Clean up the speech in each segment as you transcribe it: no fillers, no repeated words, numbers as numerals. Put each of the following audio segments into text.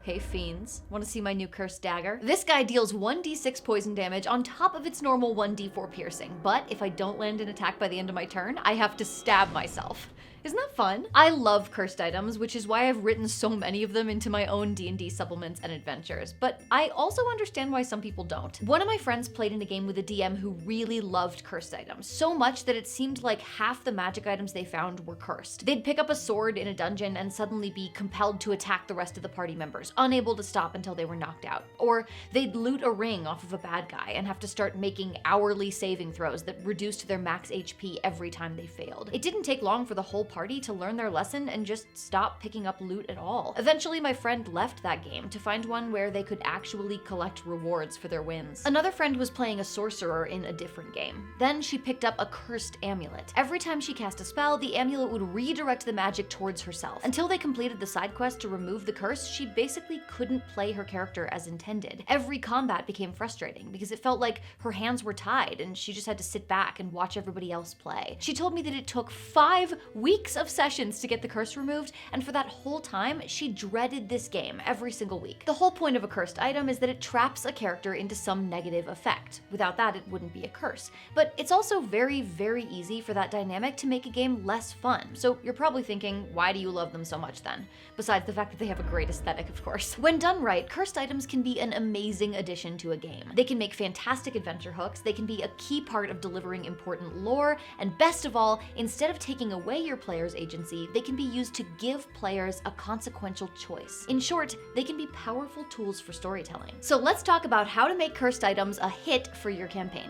Hey fiends, want to see my new cursed dagger? This guy deals 1d6 poison damage on top of its normal 1d4 piercing, but if I don't land an attack by the end of my turn, I have to stab myself. Isn't that fun? I love cursed items, which is why I've written so many of them into my own D&D supplements and adventures, but I also understand why some people don't. One of my friends played in a game with a DM who really loved cursed items, so much that it seemed like half the magic items they found were cursed. They'd pick up a sword in a dungeon and suddenly be compelled to attack the rest of the party members, unable to stop until they were knocked out. Or they'd loot a ring off of a bad guy and have to start making hourly saving throws that reduced their max HP every time they failed. It didn't take long for the whole party to learn their lesson and just stop picking up loot at all. Eventually, my friend left that game to find one where they could actually collect rewards for their wins. Another friend was playing a sorcerer in a different game. Then she picked up a cursed amulet. Every time she cast a spell, the amulet would redirect the magic towards herself. Until they completed the side quest to remove the curse, she basically couldn't play her character as intended. Every combat became frustrating because it felt like her hands were tied and she just had to sit back and watch everybody else play. She told me that it took 5 weeks of sessions to get the curse removed, and for that whole time, she dreaded this game every single week. The whole point of a cursed item is that it traps a character into some negative effect. Without that, it wouldn't be a curse. But it's also very, very easy for that dynamic to make a game less fun. So you're probably thinking, why do you love them so much then? Besides the fact that they have a great aesthetic, of course. When done right, cursed items can be an amazing addition to a game. They can make fantastic adventure hooks, they can be a key part of delivering important lore, and best of all, instead of taking away your player's agency, they can be used to give players a consequential choice. In short, they can be powerful tools for storytelling. So let's talk about how to make cursed items a hit for your campaign.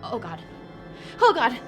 Oh god. Oh god!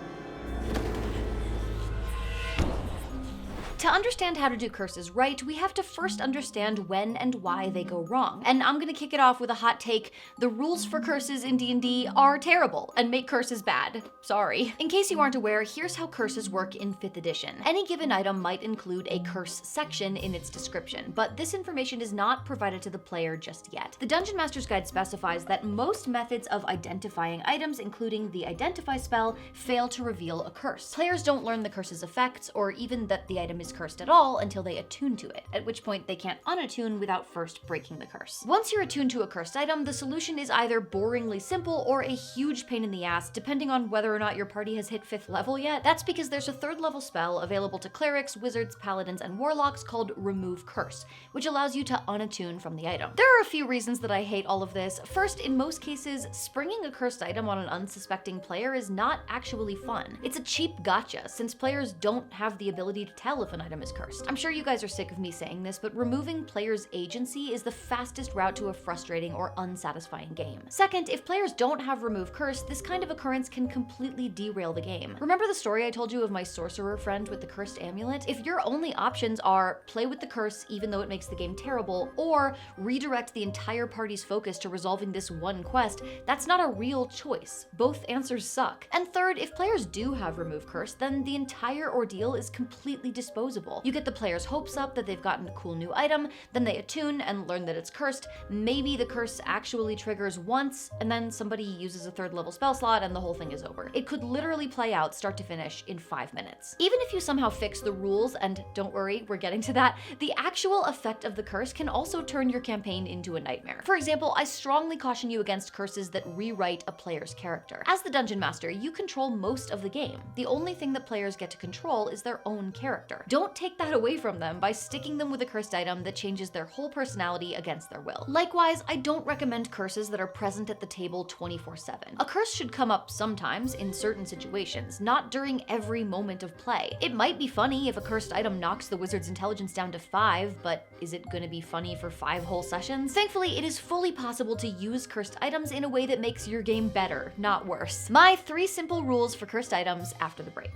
To understand how to do curses right, we have to first understand when and why they go wrong. And I'm gonna kick it off with a hot take. The rules for curses in D&D are terrible and make curses bad. Sorry. In case you aren't aware, here's how curses work in 5th edition. Any given item might include a curse section in its description, but this information is not provided to the player just yet. The Dungeon Master's Guide specifies that most methods of identifying items, including the Identify spell, fail to reveal a curse. Players don't learn the curse's effects, or even that the item is cursed at all until they attune to it, at which point they can't unattune without first breaking the curse. Once you're attuned to a cursed item, the solution is either boringly simple or a huge pain in the ass, depending on whether or not your party has hit 5th level yet. That's because there's a 3rd level spell available to clerics, wizards, paladins, and warlocks called Remove Curse, which allows you to unattune from the item. There are a few reasons that I hate all of this. First, in most cases, springing a cursed item on an unsuspecting player is not actually fun. It's a cheap gotcha, since players don't have the ability to tell if an item is cursed. I'm sure you guys are sick of me saying this, but removing players' agency is the fastest route to a frustrating or unsatisfying game. Second, if players don't have Remove Curse, this kind of occurrence can completely derail the game. Remember the story I told you of my sorcerer friend with the cursed amulet? If your only options are play with the curse even though it makes the game terrible, or redirect the entire party's focus to resolving this one quest, that's not a real choice. Both answers suck. And third, if players do have Remove Curse, then the entire ordeal is completely disposable. You get the player's hopes up that they've gotten a cool new item, then they attune and learn that it's cursed. Maybe the curse actually triggers once, and then somebody uses a 3rd level spell slot and the whole thing is over. It could literally play out start to finish in 5 minutes. Even if you somehow fix the rules, and don't worry, we're getting to that, the actual effect of the curse can also turn your campaign into a nightmare. For example, I strongly caution you against curses that rewrite a player's character. As the Dungeon Master, you control most of the game. The only thing that players get to control is their own character. Don't take that away from them by sticking them with a cursed item that changes their whole personality against their will. Likewise, I don't recommend curses that are present at the table 24/7. A curse should come up sometimes in certain situations, not during every moment of play. It might be funny if a cursed item knocks the wizard's intelligence down to 5, but is it gonna be funny for 5 whole sessions? Thankfully, it is fully possible to use cursed items in a way that makes your game better, not worse. My 3 simple rules for cursed items after the break.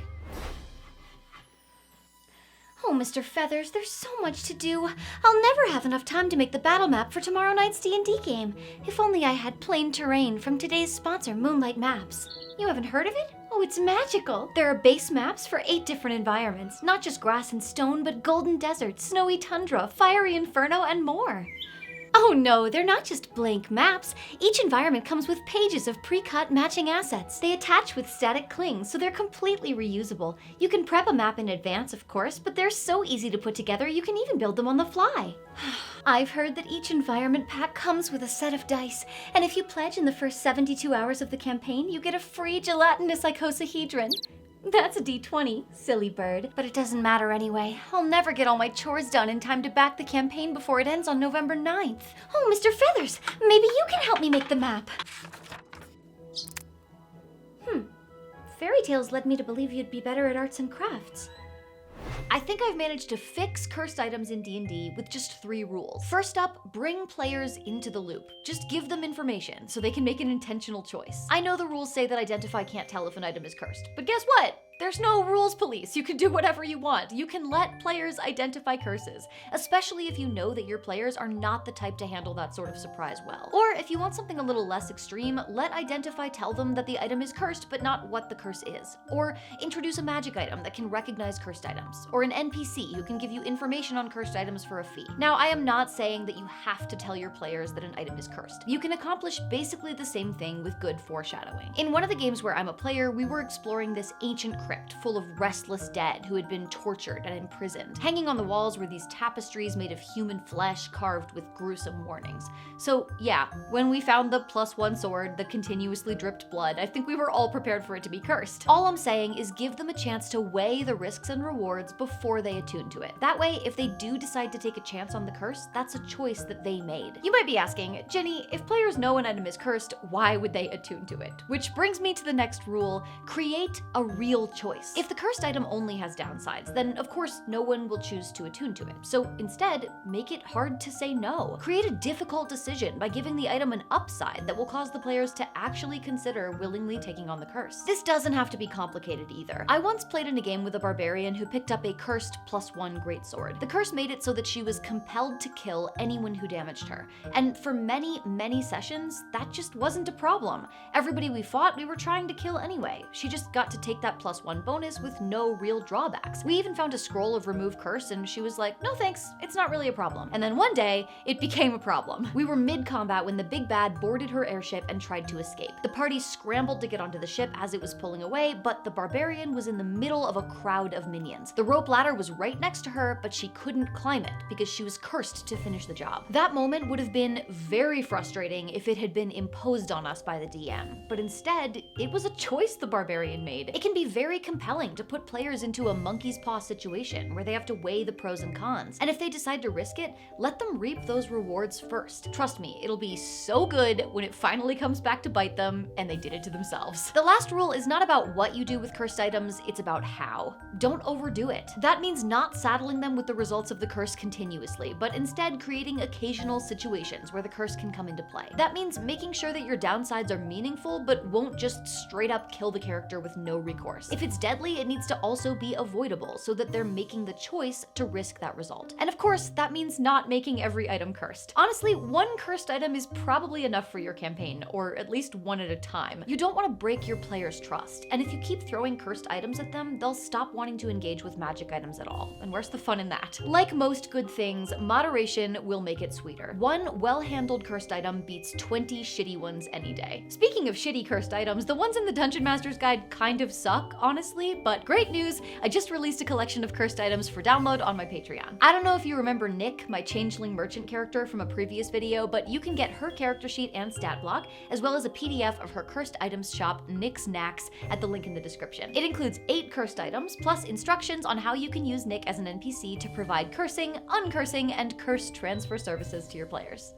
Oh, Mr. Feathers, there's so much to do. I'll never have enough time to make the battle map for tomorrow night's D&D game. If only I had plain terrain from today's sponsor, Moonlight Maps. You haven't heard of it? Oh, it's magical. There are base maps for 8 different environments, not just grass and stone, but golden desert, snowy tundra, fiery inferno, and more. Oh no, they're not just blank maps. Each environment comes with pages of pre-cut matching assets. They attach with static clings, so they're completely reusable. You can prep a map in advance, of course, but they're so easy to put together you can even build them on the fly. I've heard that each environment pack comes with a set of dice, and if you pledge in the first 72 hours of the campaign, you get a free gelatinous icosahedron. That's a D20, silly bird. But it doesn't matter anyway. I'll never get all my chores done in time to back the campaign before it ends on November 9th. Oh, Mr. Feathers, maybe you can help me make the map. Fairy tales led me to believe you'd be better at arts and crafts. I think I've managed to fix cursed items in D&D with just 3 rules. First up, bring players into the loop. Just give them information so they can make an intentional choice. I know the rules say that Identify can't tell if an item is cursed, but guess what? There's no rules police. You can do whatever you want. You can let players identify curses, especially if you know that your players are not the type to handle that sort of surprise well. Or if you want something a little less extreme, let Identify tell them that the item is cursed but not what the curse is. Or introduce a magic item that can recognize cursed items. Or an NPC who can give you information on cursed items for a fee. Now, I am not saying that you have to tell your players that an item is cursed. You can accomplish basically the same thing with good foreshadowing. In one of the games where I'm a player, we were exploring this ancient crypt full of restless dead who had been tortured and imprisoned. Hanging on the walls were these tapestries made of human flesh carved with gruesome warnings. So yeah, when we found the +1 sword that continuously dripped blood, I think we were all prepared for it to be cursed. All I'm saying is give them a chance to weigh the risks and rewards before they attune to it. That way, if they do decide to take a chance on the curse, that's a choice that they made. You might be asking, Ginny, if players know an item is cursed, why would they attune to it? Which brings me to the next rule: create a real choice. If the cursed item only has downsides, then of course no one will choose to attune to it. So instead, make it hard to say no. Create a difficult decision by giving the item an upside that will cause the players to actually consider willingly taking on the curse. This doesn't have to be complicated either. I once played in a game with a barbarian who picked up a cursed +1 greatsword. The curse made it so that she was compelled to kill anyone who damaged her. And for many sessions, that just wasn't a problem. Everybody we fought, we were trying to kill anyway. She just got to take that +1 bonus with no real drawbacks. We even found a scroll of remove curse and she was like, no thanks, it's not really a problem. And then one day, it became a problem. We were mid-combat when the big bad boarded her airship and tried to escape. The party scrambled to get onto the ship as it was pulling away, but the barbarian was in the middle of a crowd of minions. The rope ladder was right next to her, but she couldn't climb it because she was cursed to finish the job. That moment would have been very frustrating if it had been imposed on us by the DM, but instead, it was a choice the barbarian made. It can be very compelling to put players into a monkey's paw situation where they have to weigh the pros and cons. And if they decide to risk it, let them reap those rewards first. Trust me, it'll be so good when it finally comes back to bite them and they did it to themselves. The last rule is not about what you do with cursed items, it's about how. Don't overdo it. That means not saddling them with the results of the curse continuously, but instead creating occasional situations where the curse can come into play. That means making sure that your downsides are meaningful, but won't just straight up kill the character with no recourse. If it's deadly, it needs to also be avoidable so that they're making the choice to risk that result. And of course, that means not making every item cursed. Honestly, 1 cursed item is probably enough for your campaign, or at least 1 at a time. You don't want to break your players' trust, and if you keep throwing cursed items at them, they'll stop wanting to engage with magic items at all. And where's the fun in that? Like most good things, moderation will make it sweeter. 1 well-handled cursed item beats 20 shitty ones any day. Speaking of shitty cursed items, the ones in the Dungeon Master's Guide kind of suck, honestly, but great news, I just released a collection of cursed items for download on my Patreon. I don't know if you remember Nick, my changeling merchant character from a previous video, but you can get her character sheet and stat block, as well as a PDF of her cursed items shop, Nick's Knacks, at the link in the description. It includes 8 cursed items, plus instructions on how you can use Nick as an NPC to provide cursing, uncursing, and curse transfer services to your players.